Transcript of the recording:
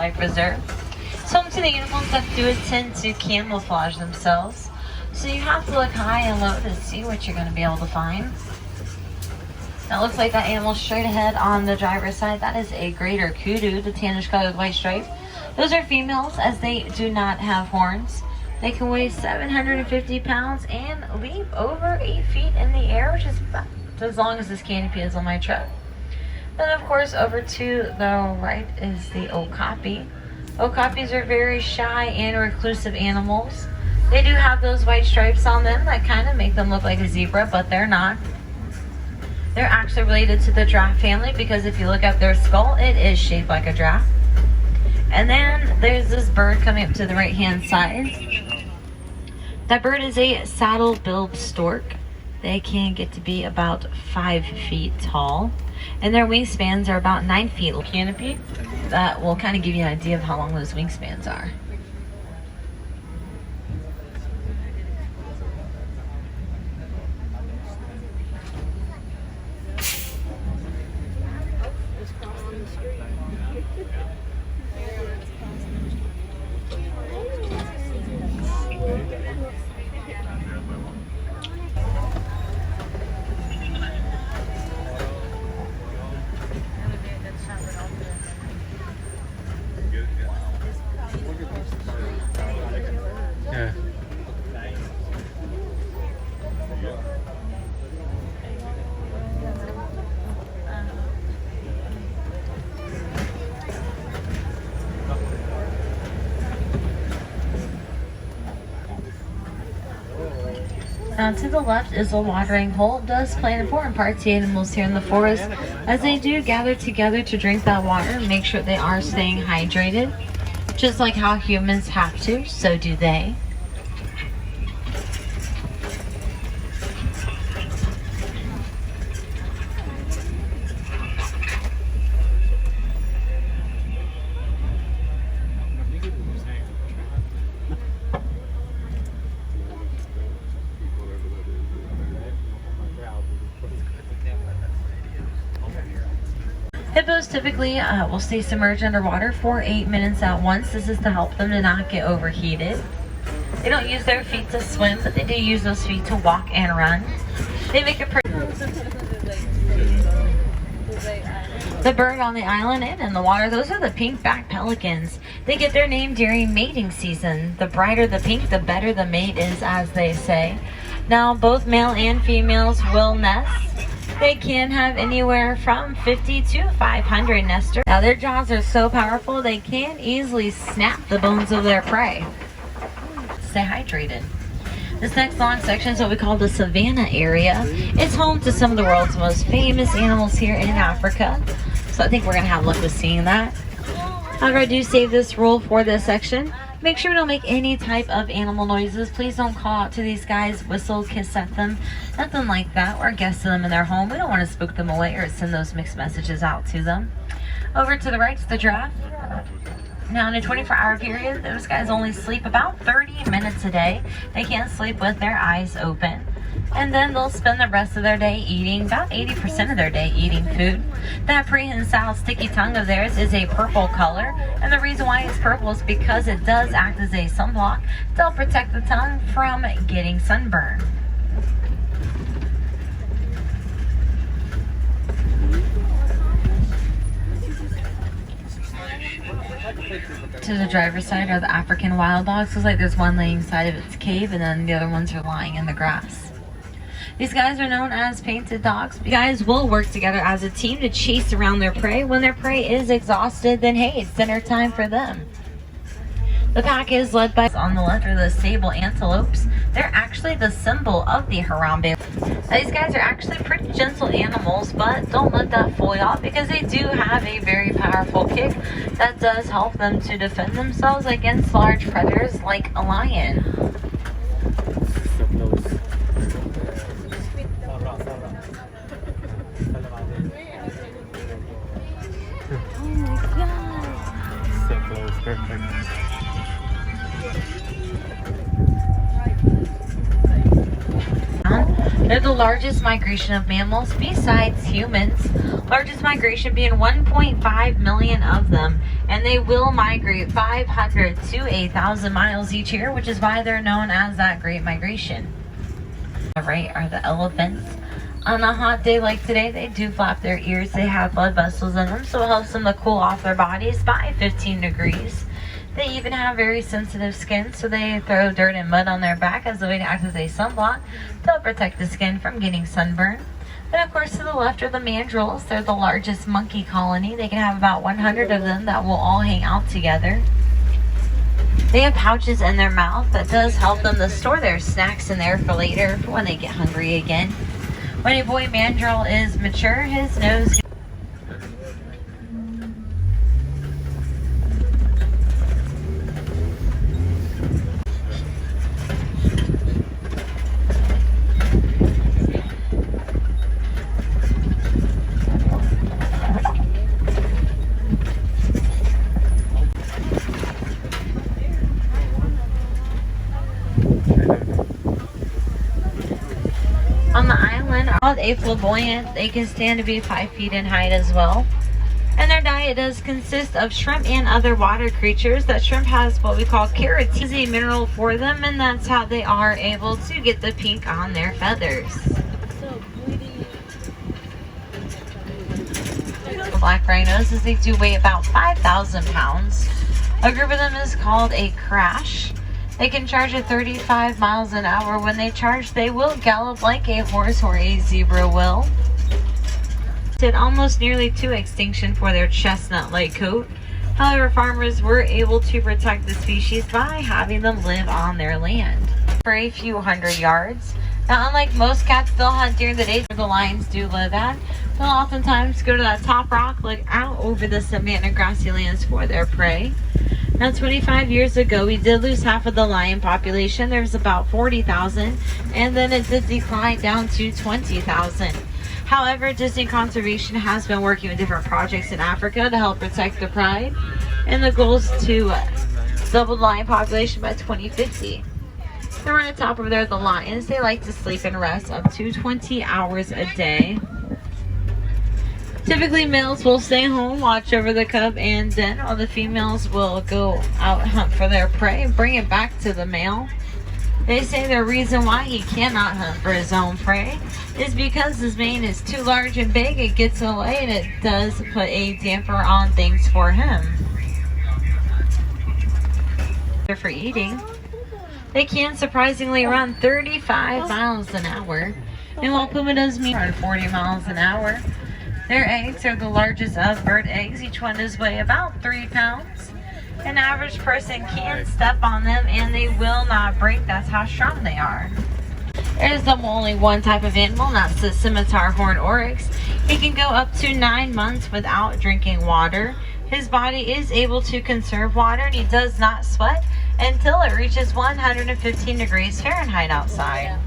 wildlife reserve. Some of the animals that do tend to camouflage themselves, so you have to look high and low to see what you're going to be able to find. Now it looks like that animal straight ahead on the driver's side. That is a greater kudu, the tannish colored white stripe. Those are females as they do not have horns. They can weigh 750 pounds and leap over 8 feet in the air, which is about as long as this canopy is on my truck. Then of course over to the right is the okapi. Okapis are very shy and reclusive animals. They do have those white stripes on them that kind of make them look like a zebra, but they're not. They're actually related to the giraffe family because if you look at their skull, it is shaped like a giraffe. And then there's this bird coming up to the right hand side. That bird is a saddle-billed stork. They can get to be about 5 feet tall, and their wingspans are about 9 feet. Canopy that will kind of give you an idea of how long those wingspans are. Yeah. Now to the left is a watering hole. It does play an important part to the animals here in the forest as they do gather together to drink that water and make sure they are staying hydrated. Just like how humans have to, so do they. Hippos typically will stay submerged underwater for 8 minutes at once. This is to help them to not get overheated. They don't use their feet to swim, but they do use those feet to walk and run. They make a pretty... The bird on the island and in the water, those are the pink-backed pelicans. They get their name during mating season. The brighter the pink, the better the mate is, as they say. Now, both male and females will nest. They can have anywhere from 50 to 500 nesters. Now their jaws are so powerful they can easily snap the bones of their prey. Stay hydrated. This next long section is what we call the savannah area. It's home to some of the world's most famous animals here in Africa. So I think we're gonna have luck with seeing that. However, I do save this rule for this section. Make sure we don't make any type of animal noises. Please don't call out to these guys, whistle, kiss at them, nothing like that. We're guests to them in their home. We don't want to spook them away or send those mixed messages out to them. Over to the right is the giraffe. Now in a 24-hour period, those guys only sleep about 30 minutes a day. They can't sleep with their eyes open. And then they'll spend the rest of their day eating, about 80% of their day eating food. That prehensile sticky tongue of theirs is a purple color, and the reason why it's purple is because it does act as a sunblock to help protect the tongue from getting sunburn. To the driver's side are the African wild dogs. Looks like there's one laying inside of its cave, and then the other ones are lying in the grass. These guys are known as painted dogs. You guys will work together as a team to chase around their prey. When their prey is exhausted, then hey, it's dinner time for them. The pack is led by, on the left are the sable antelopes. They're actually the symbol of the Harambe. Now, these guys are actually pretty gentle animals, but don't let that fool you off because they do have a very powerful kick that does help them to defend themselves against large predators like a lion. Perfect. They're the largest migration of mammals besides humans. Largest migration being 1.5 million of them. And they will migrate 500 to 1,000 miles each year, which is why they're known as that Great Migration. Right are the elephants. On a hot day like today, they do flap their ears. They have blood vessels in them, so it helps them to cool off their bodies by 15 degrees. They even have very sensitive skin, so they throw dirt and mud on their back as a way to act as a sunblock to help protect the skin from getting sunburned. And of course, to the left are the mandrills. They're the largest monkey colony. They can have about 100 of them that will all hang out together. They have pouches in their mouth that does help them to store their snacks in there for later for when they get hungry again. When a boy mandrill is mature, his nose on the island are called aflaboyant. They can stand to be 5 feet in height as well. And their diet does consist of shrimp and other water creatures. That shrimp has what we call keratin, a mineral for them, and that's how they are able to get the pink on their feathers. The black rhinos, as they do weigh about 5,000 pounds. A group of them is called a crash. They can charge at 35 miles an hour. When they charge, they will gallop like a horse or a zebra will. It's almost nearly to extinction for their chestnut-like coat. However, farmers were able to protect the species by having them live on their land for a few hundred yards. Now, unlike most cats, they'll hunt during the day where the lions do live at. They'll oftentimes go to that top rock, look out over the savanna grassy lands for their prey. Now, 25 years ago, we did lose half of the lion population. There was about 40,000, and then it did decline down to 20,000. However, Disney Conservation has been working with different projects in Africa to help protect the pride, and the goal is to double the lion population by 2050. Then we're on the top over there, the lions. They like to sleep and rest up to 20 hours a day. Typically, males will stay home, watch over the cub and den, while the females will go out hunt for their prey and bring it back to the male. They say the reason why he cannot hunt for his own prey is because his mane is too large and big. It gets away and it does put a damper on things for him. For eating, they can surprisingly run 35 miles an hour. And while puma does run 40 miles an hour, their eggs are the largest of bird eggs. Each one does weigh about 3 pounds. An average person can step on them and they will not break. That's how strong they are. There's only one type of animal, and that's the scimitar horned oryx. He can go up to 9 months without drinking water. His body is able to conserve water, and he does not sweat until it reaches 115 degrees Fahrenheit outside.